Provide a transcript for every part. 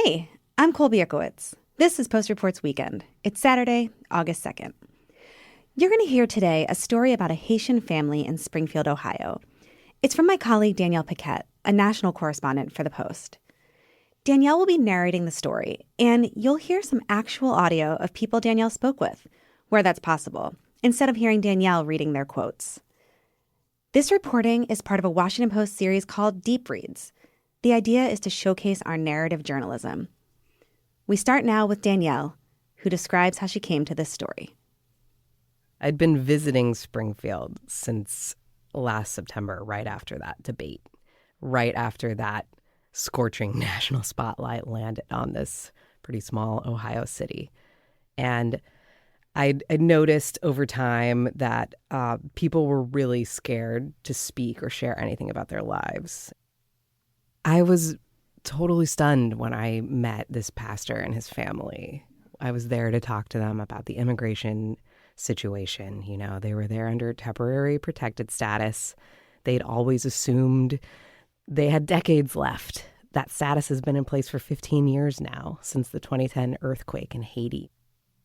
Hey, I'm Colby Ickowitz. This is Post Reports Weekend. It's Saturday, August 2nd. You're going to hear today a story about a Haitian family in Springfield, Ohio. It's from my colleague Danielle Paquette, a national correspondent for The Post. Danielle will be narrating the story, and you'll hear some actual audio of people Danielle spoke with, where that's possible, instead of hearing Danielle reading their quotes. This reporting is part of a Washington Post series called Deep Reads. The idea is to showcase our narrative journalism. We start now with Danielle, who describes how she came to this story. I'd been visiting Springfield since last September, right after that debate, right after that scorching national spotlight landed on this pretty small Ohio city. And I'd noticed over time that people were really scared to speak or share anything about their lives. I was totally stunned when I met this pastor and his family. I was there to talk to them about the immigration situation. You know, they were there under temporary protected status. They'd always assumed they had decades left. That status has been in place for 15 years now, since the 2010 earthquake in Haiti.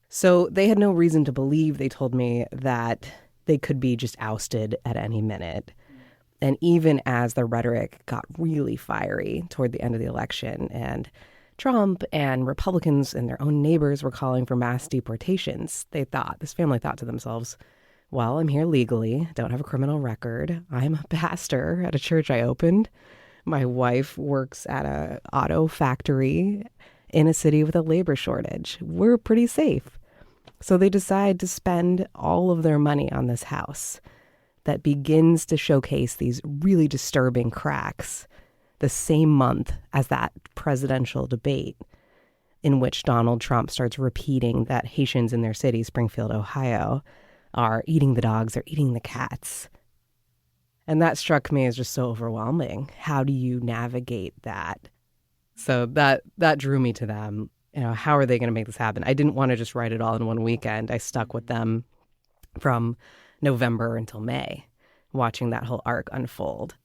So they had no reason to believe, they told me, that they could be just ousted at any minute. And even as the rhetoric got really fiery toward the end of the election and Trump and Republicans and their own neighbors were calling for mass deportations, this family thought to themselves, well, I'm here legally, don't have a criminal record. I'm a pastor at a church I opened. My wife works at an auto factory in a city with a labor shortage. We're pretty safe. So they decide to spend all of their money on this house that begins to showcase these really disturbing cracks the same month as that presidential debate in which Donald Trump starts repeating that Haitians in their city, Springfield, Ohio, are eating the dogs, they're eating the cats. And that struck me as just so overwhelming. How do you navigate that? So that drew me to them. You know, how are they going to make this happen? I didn't want to just write it all in one weekend. I stuck with them from November until May, watching that whole arc unfold.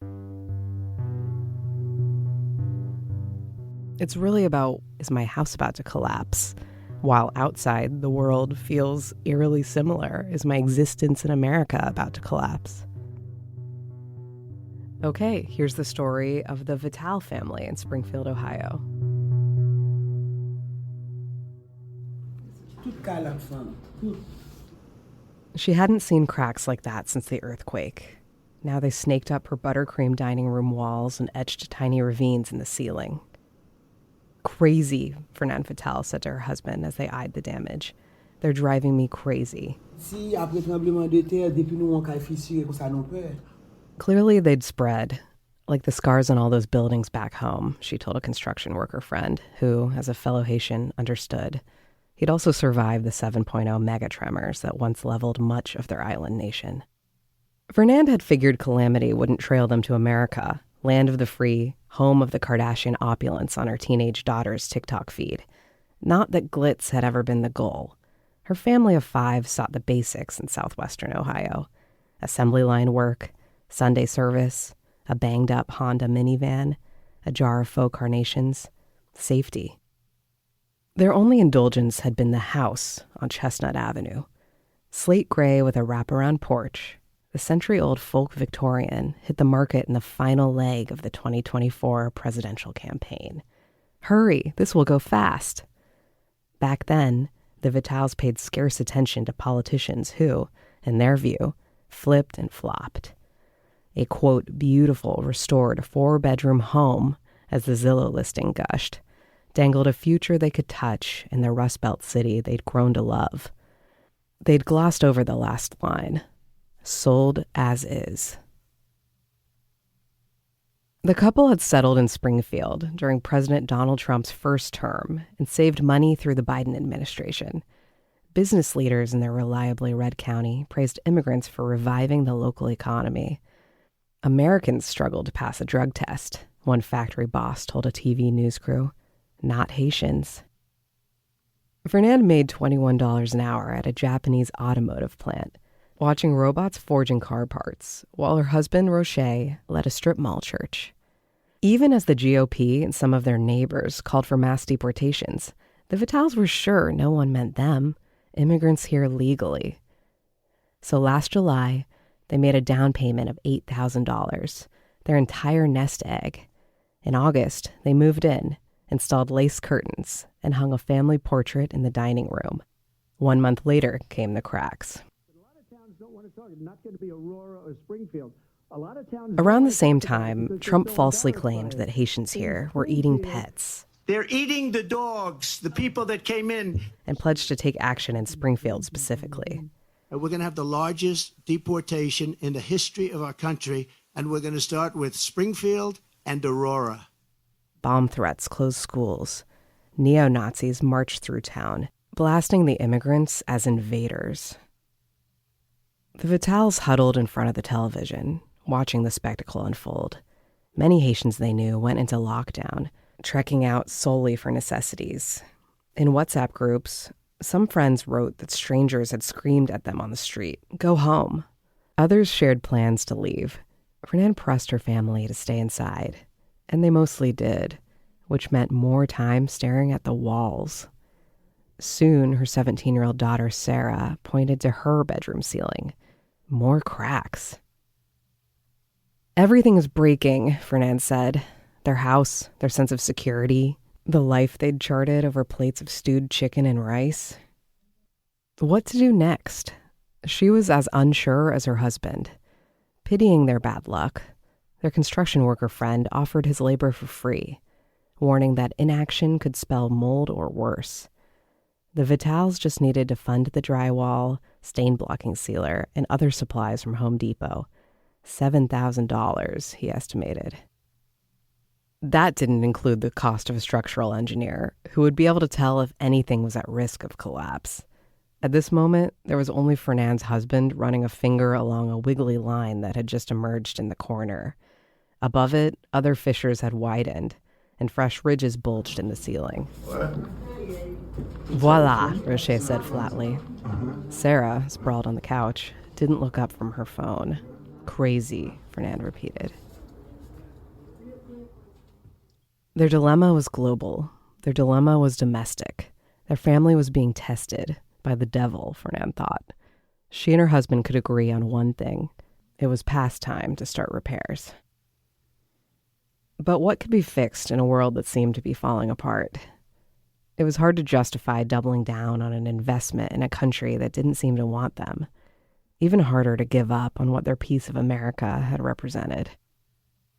It's really about, is my house about to collapse? While outside, the world feels eerily similar. Is my existence in America about to collapse? Okay, here's the story of the Vatal family in Springfield, Ohio. She hadn't seen cracks like that since the earthquake. Now they snaked up her buttercream dining room walls and etched tiny ravines in the ceiling. Crazy, Fernand Vatal said to her husband as they eyed the damage. They're driving me crazy. Clearly they'd spread, like the scars on all those buildings back home, she told a construction worker friend who, as a fellow Haitian, understood. He'd also survived the 7.0 megatremors that once leveled much of their island nation. Fernand had figured calamity wouldn't trail them to America, land of the free, home of the Kardashian opulence on her teenage daughter's TikTok feed. Not that glitz had ever been the goal. Her family of 5 sought the basics in southwestern Ohio. Assembly line work, Sunday service, a banged-up Honda minivan, a jar of faux carnations, safety. Their only indulgence had been the house on Chestnut Avenue. Slate gray with a wraparound porch, the century-old folk Victorian hit the market in the final leg of the 2024 presidential campaign. Hurry, this will go fast. Back then, the Vitals paid scarce attention to politicians who, in their view, flipped and flopped. A, quote, beautiful, restored 4-bedroom home, as the Zillow listing gushed, dangled a future they could touch in the Rust Belt city they'd grown to love. They'd glossed over the last line, sold as is. The couple had settled in Springfield during President Donald Trump's first term and saved money through the Biden administration. Business leaders in their reliably red county praised immigrants for reviving the local economy. Americans struggled to pass a drug test, one factory boss told a TV news crew. Not Haitians. Fernand made $21 an hour at a Japanese automotive plant, watching robots forging car parts, while her husband, Roche, led a strip mall church. Even as the GOP and some of their neighbors called for mass deportations, the Vitals were sure no one meant them, immigrants here legally. So last July, they made a down payment of $8,000, their entire nest egg. In August, they moved in, installed lace curtains, and hung a family portrait in the dining room. 1 month later came the cracks. A lot of towns don't want to talk. It's not going to be Aurora or Springfield. A lot of towns. Around the same time, Trump falsely claimed that Haitians here were eating pets. They're eating the dogs, the people that came in. And pledged to take action in Springfield specifically. And we're going to have the largest deportation in the history of our country, and we're going to start with Springfield and Aurora. Bomb threats closed schools. Neo-Nazis marched through town, blasting the immigrants as invaders. The Vitals huddled in front of the television, watching the spectacle unfold. Many Haitians they knew went into lockdown, trekking out solely for necessities. In WhatsApp groups, some friends wrote that strangers had screamed at them on the street, "Go home." Others shared plans to leave. Fernand pressed her family to stay inside, and they mostly did, which meant more time staring at the walls. Soon, her 17-year-old daughter, Sarah, pointed to her bedroom ceiling. More cracks. "Everything is breaking," Fernand said. Their house, their sense of security, the life they'd charted over plates of stewed chicken and rice. What to do next? She was as unsure as her husband. Pitying their bad luck, their construction worker friend offered his labor for free, warning that inaction could spell mold or worse. The Vitals just needed to fund the drywall, stain-blocking sealer, and other supplies from Home Depot. $7,000, he estimated. That didn't include the cost of a structural engineer who would be able to tell if anything was at risk of collapse. At this moment, there was only Fernand's husband running a finger along a wiggly line that had just emerged in the corner. Above it, other fissures had widened, and fresh ridges bulged in the ceiling. What? Voila, Rocher said flatly. Sarah, sprawled on the couch, didn't look up from her phone. Crazy, Fernand repeated. Their dilemma was global. Their dilemma was domestic. Their family was being tested by the devil, Fernand thought. She and her husband could agree on one thing. It was past time to start repairs. But what could be fixed in a world that seemed to be falling apart? It was hard to justify doubling down on an investment in a country that didn't seem to want them. Even harder to give up on what their piece of America had represented.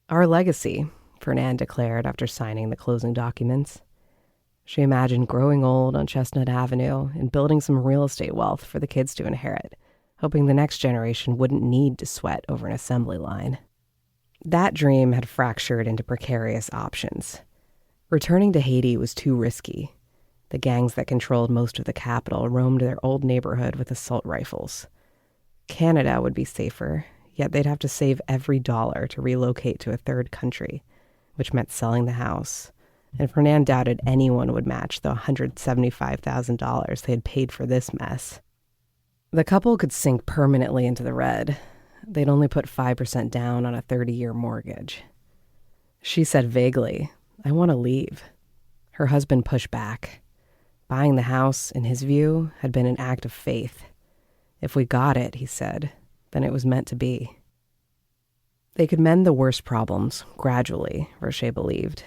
"Our legacy," Fernand declared after signing the closing documents. She imagined growing old on Chestnut Avenue and building some real estate wealth for the kids to inherit, hoping the next generation wouldn't need to sweat over an assembly line. That dream had fractured into precarious options. Returning to Haiti was too risky. The gangs that controlled most of the capital roamed their old neighborhood with assault rifles. Canada would be safer, yet they'd have to save every dollar to relocate to a third country, which meant selling the house. And Fernand doubted anyone would match the $175,000 they had paid for this mess. The couple could sink permanently into the red. They'd only put 5% down on a 30-year mortgage. She said vaguely, "I want to leave." Her husband pushed back. Buying the house, in his view, had been an act of faith. If we got it, he said, then it was meant to be. They could mend the worst problems, gradually, Rocher believed,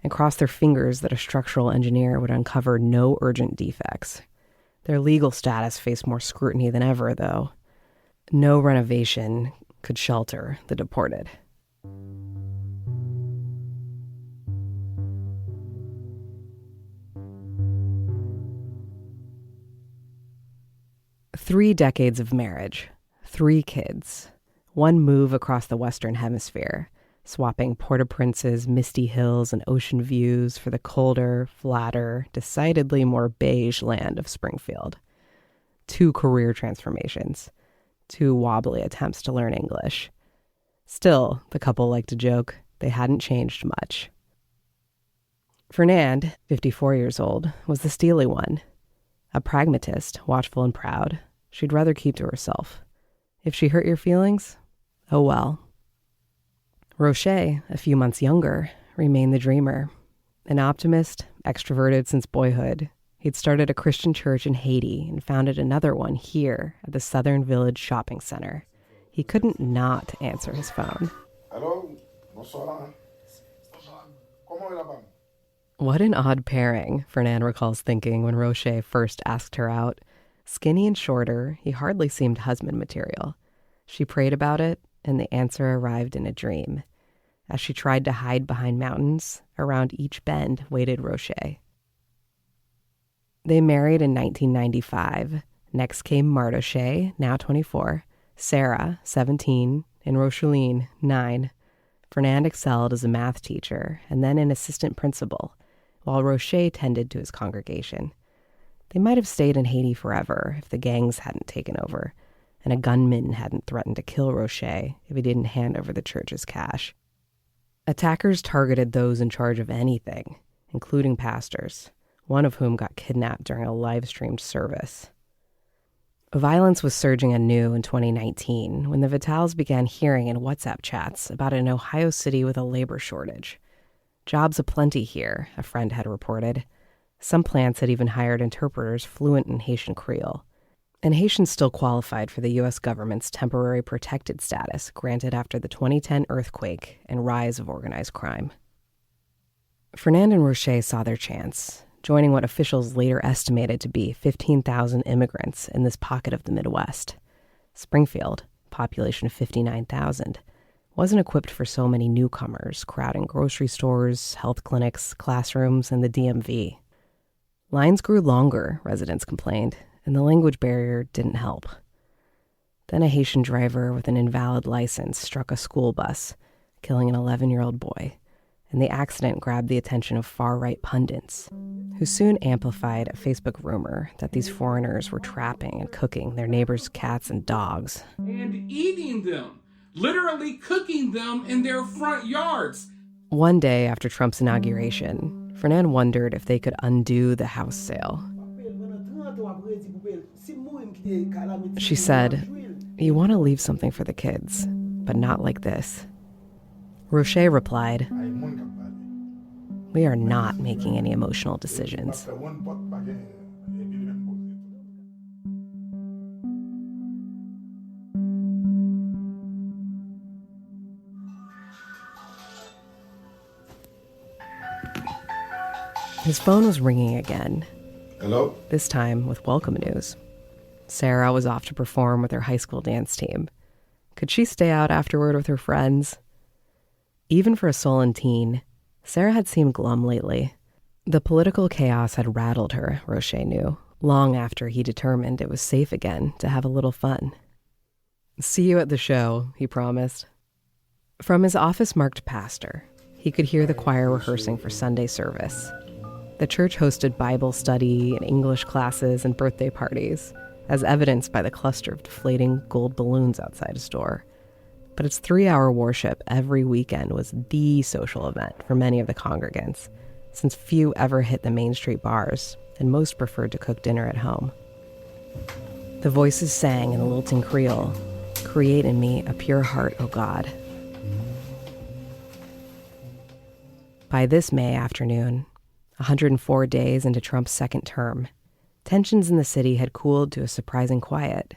and cross their fingers that a structural engineer would uncover no urgent defects. Their legal status faced more scrutiny than ever, though. No renovation could shelter the deported. Three decades of marriage, 3 kids, one move across the Western Hemisphere, swapping Port-au-Prince's misty hills and ocean views for the colder, flatter, decidedly more beige land of Springfield. 2 career transformations, 2 wobbly attempts to learn English. Still, the couple liked to joke, they hadn't changed much. Fernand, 54 years old, was the steely one. A pragmatist, watchful and proud, she'd rather keep to herself. If she hurt your feelings, oh well. Rocher, a few months younger, remained the dreamer. An optimist, extroverted since boyhood, he'd started a Christian church in Haiti and founded another one here at the Southern Village Shopping Center. He couldn't not answer his phone. Hello? Bonsoir. Comment est là-bas? What an odd pairing, Fernand recalls thinking when Rocher first asked her out. Skinny and shorter, he hardly seemed husband material. She prayed about it, and the answer arrived in a dream. As she tried to hide behind mountains, around each bend waited Rocher. They married in 1995. Next came Mardoché, now 24, Sarah, 17, and Rocheline, 9. Fernand excelled as a math teacher and then an assistant principal, while Rocher tended to his congregation. They might have stayed in Haiti forever if the gangs hadn't taken over, and a gunman hadn't threatened to kill Rocher if he didn't hand over the church's cash. Attackers targeted those in charge of anything, including pastors, one of whom got kidnapped during a live-streamed service. Violence was surging anew in 2019 when the Vatals began hearing in WhatsApp chats about an Ohio city with a labor shortage. Jobs aplenty here, a friend had reported. Some plants had even hired interpreters fluent in Haitian Creole. And Haitians still qualified for the U.S. government's temporary protected status granted after the 2010 earthquake and rise of organized crime. Fernand and Rocher saw their chance, joining what officials later estimated to be 15,000 immigrants in this pocket of the Midwest. Springfield, population of 59,000, wasn't equipped for so many newcomers crowding grocery stores, health clinics, classrooms, and the DMV. Lines grew longer, residents complained, and the language barrier didn't help. Then a Haitian driver with an invalid license struck a school bus, killing an 11-year-old boy, and the accident grabbed the attention of far-right pundits, who soon amplified a Facebook rumor that these foreigners were trapping and cooking their neighbors' cats and dogs. And eating them, literally cooking them in their front yards. One day after Trump's inauguration, Fernand wondered if they could undo the House sale. She said, "You want to leave something for the kids, but not like this." Rocher replied, "We are not making any emotional decisions." His phone was ringing again. Hello? This time with welcome news. Sarah was off to perform with her high school dance team. Could she stay out afterward with her friends? Even for a sullen teen, Sarah had seemed glum lately. The political chaos had rattled her, Rocher knew, long after he determined it was safe again to have a little fun. "See you at the show," he promised. From his office-marked pastor, he could hear the choir rehearsing for Sunday service. The church hosted Bible study and English classes and birthday parties, as evidenced by the cluster of deflating gold balloons outside his door. But its 3-hour worship every weekend was the social event for many of the congregants, since few ever hit the Main Street bars, and most preferred to cook dinner at home. The voices sang in the lilting Creole, "Create in me a pure heart, O God." By this May afternoon, 104 days into Trump's second term, tensions in the city had cooled to a surprising quiet.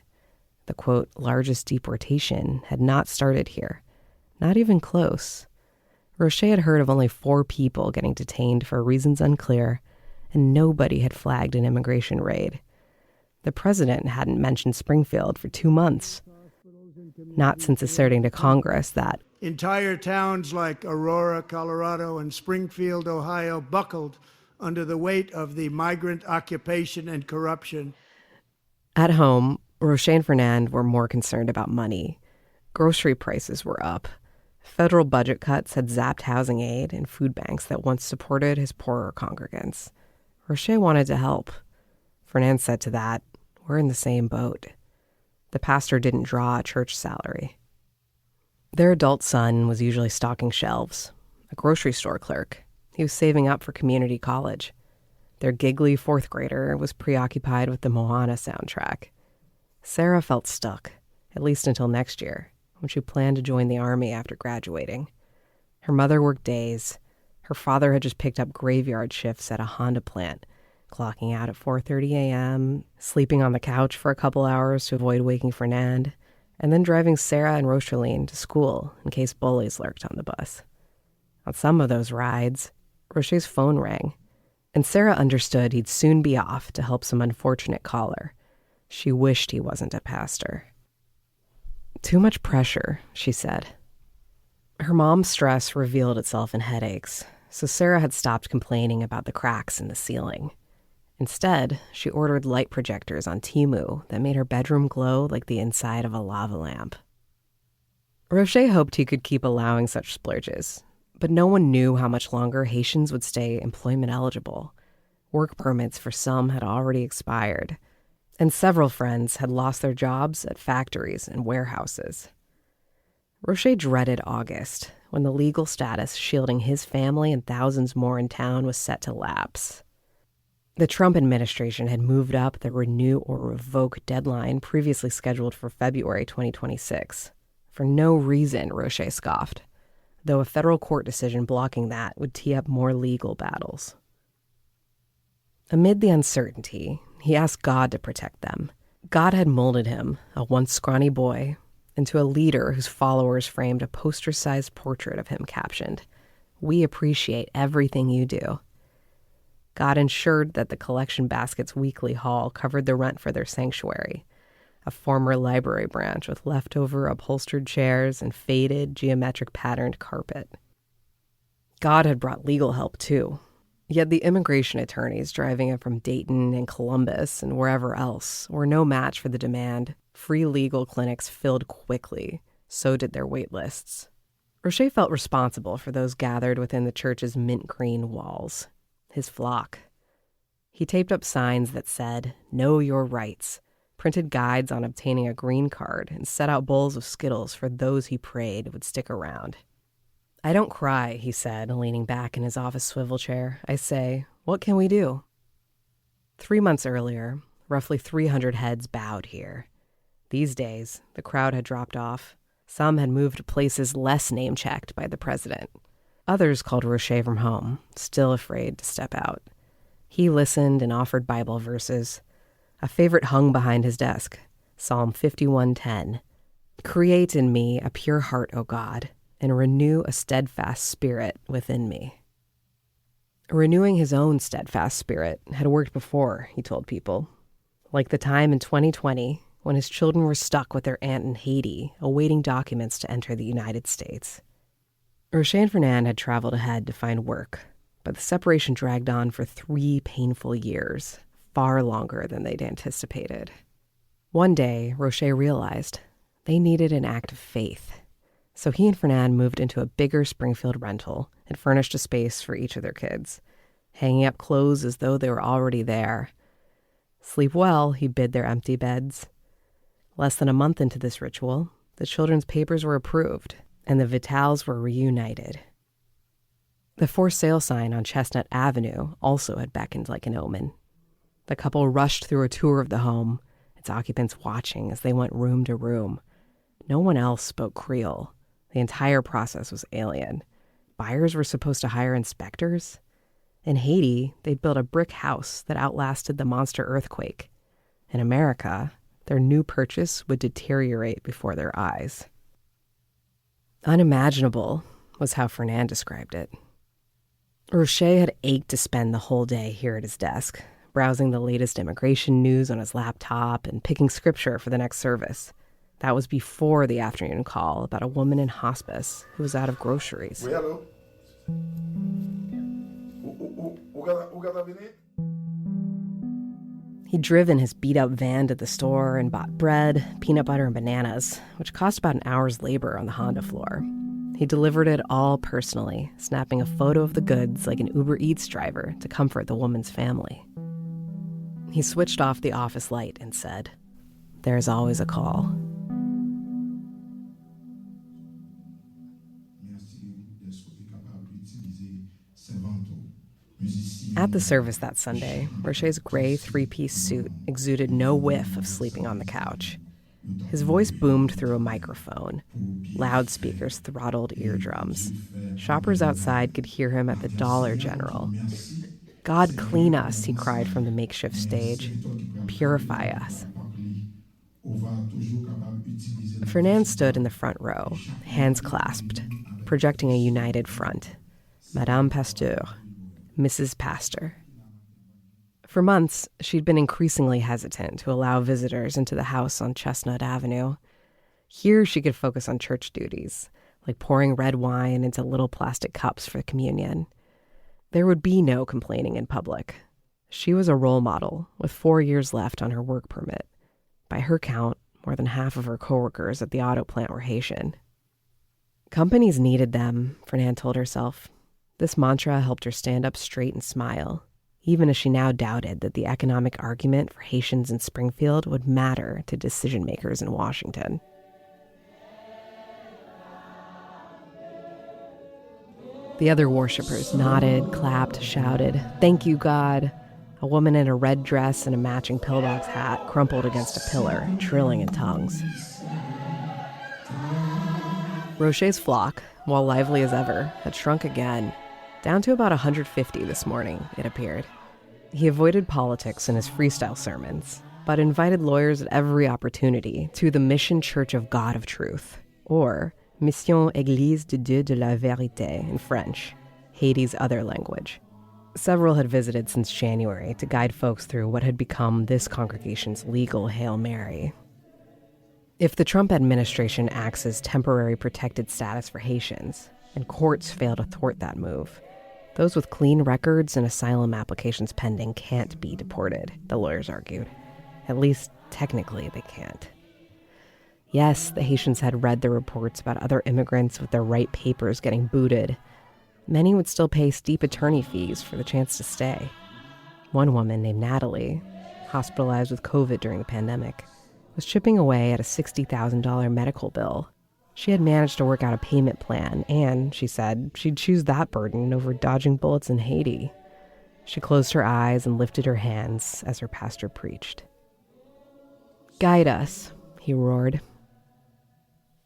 The, quote, largest deportation had not started here, not even close. Rocher had heard of only 4 people getting detained for reasons unclear, and nobody had flagged an immigration raid. The president hadn't mentioned Springfield for 2 months, not since asserting to Congress that Entire towns like Aurora, Colorado, and Springfield, Ohio, buckled under the weight of the migrant occupation and corruption. At home, Rocher and Fernand were more concerned about money. Grocery prices were up. Federal budget cuts had zapped housing aid and food banks that once supported his poorer congregants. Rocher wanted to help. Fernand said to that, "We're in the same boat." The pastor didn't draw a church salary. Their adult son was usually stocking shelves, a grocery store clerk. He was saving up for community college. Their giggly 4th grader was preoccupied with the Moana soundtrack. Sarah felt stuck, at least until next year, when she planned to join the army after graduating. Her mother worked days. Her father had just picked up graveyard shifts at a Honda plant, clocking out at 4:30 a.m., sleeping on the couch for a couple hours to avoid waking Fernand, and then driving Sarah and Rocheline to school in case bullies lurked on the bus. On some of those rides, Roche's phone rang, and Sarah understood he'd soon be off to help some unfortunate caller. She wished he wasn't a pastor. Too much pressure, she said. Her mom's stress revealed itself in headaches, so Sarah had stopped complaining about the cracks in the ceiling. Instead, she ordered light projectors on Temu that made her bedroom glow like the inside of a lava lamp. Roche hoped he could keep allowing such splurges, but no one knew how much longer Haitians would stay employment eligible. Work permits for some had already expired, and several friends had lost their jobs at factories and warehouses. Roche dreaded August, when the legal status shielding his family and thousands more in town was set to lapse. The Trump administration had moved up the renew or revoke deadline previously scheduled for February 2026. For no reason, Roche scoffed, though a federal court decision blocking that would tee up more legal battles. Amid the uncertainty, he asked God to protect them. God had molded him, a once scrawny boy, into a leader whose followers framed a poster-sized portrait of him captioned, "We appreciate everything you do." God ensured that the collection basket's weekly haul covered the rent for their sanctuary, a former library branch with leftover upholstered chairs and faded, geometric-patterned carpet. God had brought legal help, too. Yet the immigration attorneys driving it from Dayton and Columbus and wherever else were no match for the demand. Free legal clinics filled quickly. So did their wait lists. Roche felt responsible for those gathered within the church's mint green walls. His flock. He taped up signs that said, "Know your rights," printed guides on obtaining a green card, and set out bowls of Skittles for those he prayed would stick around. "I don't cry," he said, leaning back in his office swivel chair. "I say, what can we do?" 3 months earlier, roughly 300 heads bowed here. These days, the crowd had dropped off. Some had moved to places less name-checked by the president. Others called Roche from home, still afraid to step out. He listened and offered Bible verses. A favorite hung behind his desk, Psalm 51:10. "Create in me a pure heart, O God, and renew a steadfast spirit within me." Renewing his own steadfast spirit had worked before, he told people. Like the time in 2020 when his children were stuck with their aunt in Haiti, awaiting documents to enter the United States. Roche and Fernand had traveled ahead to find work, but the separation dragged on for 3 painful years, far longer than they'd anticipated. One day, Roche realized they needed an act of faith. So he and Fernand moved into a bigger Springfield rental and furnished a space for each of their kids, hanging up clothes as though they were already there. "Sleep well," he bid their empty beds. Less than a month into this ritual, the children's papers were approved, and the Vitals were reunited. The for sale sign on Chestnut Avenue also had beckoned like an omen. The couple rushed through a tour of the home, its occupants watching as they went room to room. No one else spoke Creole. The entire process was alien. Buyers were supposed to hire inspectors. In Haiti, they'd built a brick house that outlasted the monster earthquake. In America, their new purchase would deteriorate before their eyes. Unimaginable was how Fernand described it. Roche had ached to spend the whole day here at his desk, browsing the latest immigration news on his laptop and picking scripture for the next service. That was before the afternoon call about a woman in hospice who was out of groceries. Oui, hello. Who got venir? He'd driven his beat-up van to the store and bought bread, peanut butter, and bananas, which cost about an hour's labor on the Honda floor. He delivered it all personally, snapping a photo of the goods like an Uber Eats driver to comfort the woman's family. He switched off the office light and said, "There's always a call." At the service that Sunday, Roche's gray 3-piece suit exuded no whiff of sleeping on the couch. His voice boomed through a microphone. Loudspeakers throttled eardrums. Shoppers outside could hear him at the Dollar General. "God clean us," he cried from the makeshift stage. "Purify us." Fernand stood in the front row, hands clasped, projecting a united front. Madame Pasteur, Mrs. Pastor. For months, she'd been increasingly hesitant to allow visitors into the house on Chestnut Avenue. Here she could focus on church duties, like pouring red wine into little plastic cups for communion. There would be no complaining in public. She was a role model with 4 years left on her work permit. By her count, more than half of her coworkers at the auto plant were Haitian. Companies needed them, Fernand told herself. This mantra helped her stand up straight and smile, even as she now doubted that the economic argument for Haitians in Springfield would matter to decision makers in Washington. The other worshippers nodded, clapped, shouted, "Thank you, God." A woman in a red dress and a matching pillbox hat crumpled against a pillar, trilling in tongues. Rocher's flock, while lively as ever, had shrunk again, down to about 150 this morning, it appeared. He avoided politics in his freestyle sermons, but invited lawyers at every opportunity to the Mission Church of God of Truth, or Mission Église de Dieu de la Vérité in French, Haiti's other language. Several had visited since January to guide folks through what had become this congregation's legal Hail Mary. If the Trump administration acts as temporary protected status for Haitians, and courts fail to thwart that move, those with clean records and asylum applications pending can't be deported, the lawyers argued. At least, technically, they can't. Yes, the Haitians had read the reports about other immigrants with their right papers getting booted. Many would still pay steep attorney fees for the chance to stay. One woman named Natalie, hospitalized with COVID during the pandemic, was chipping away at a $60,000 medical bill. She had managed to work out a payment plan, and, she said, she'd choose that burden over dodging bullets in Haiti. She closed her eyes and lifted her hands as her pastor preached. "Guide us," he roared.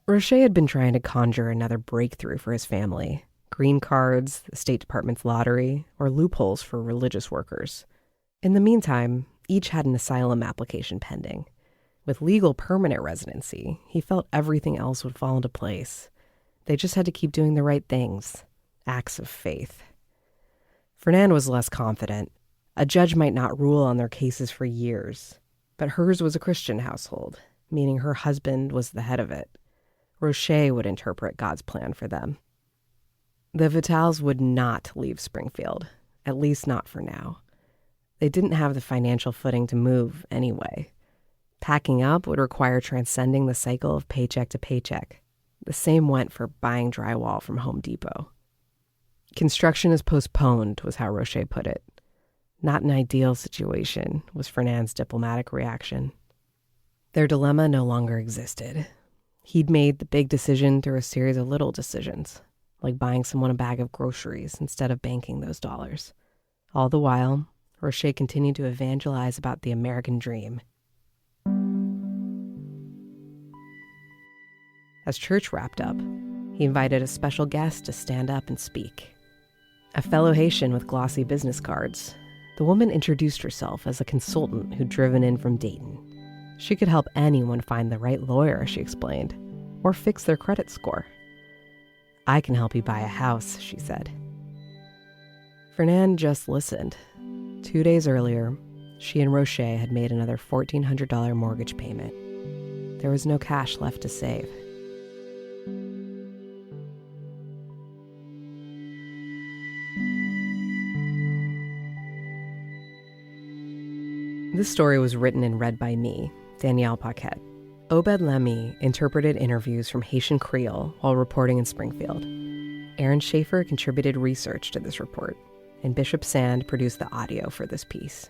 Rocher had been trying to conjure another breakthrough for his family. Green cards, the State Department's lottery, or loopholes for religious workers. In the meantime, each had an asylum application pending. With legal permanent residency, he felt everything else would fall into place. They just had to keep doing the right things, acts of faith. Fernand was less confident. A judge might not rule on their cases for years, but hers was a Christian household, meaning her husband was the head of it. Rocher would interpret God's plan for them. The Vatals would not leave Springfield, at least not for now. They didn't have the financial footing to move anyway. Packing up would require transcending the cycle of paycheck to paycheck. The same went for buying drywall from Home Depot. Construction is postponed, was how Rocher put it. Not an ideal situation, was Fernand's diplomatic reaction. Their dilemma no longer existed. He'd made the big decision through a series of little decisions, like buying someone a bag of groceries instead of banking those dollars. All the while, Rocher continued to evangelize about the American dream. As church wrapped up, he invited a special guest to stand up and speak. A fellow Haitian with glossy business cards, the woman introduced herself as a consultant who'd driven in from Dayton. She could help anyone find the right lawyer, she explained, or fix their credit score. "I can help you buy a house," she said. Fernand just listened. 2 days earlier, she and Rocher had made another $1,400 mortgage payment. There was no cash left to save. This story was written and read by me, Danielle Paquette. Obed Lemy interpreted interviews from Haitian Creole while reporting in Springfield. Aaron Schaefer contributed research to this report, and Bishop Sand produced the audio for this piece.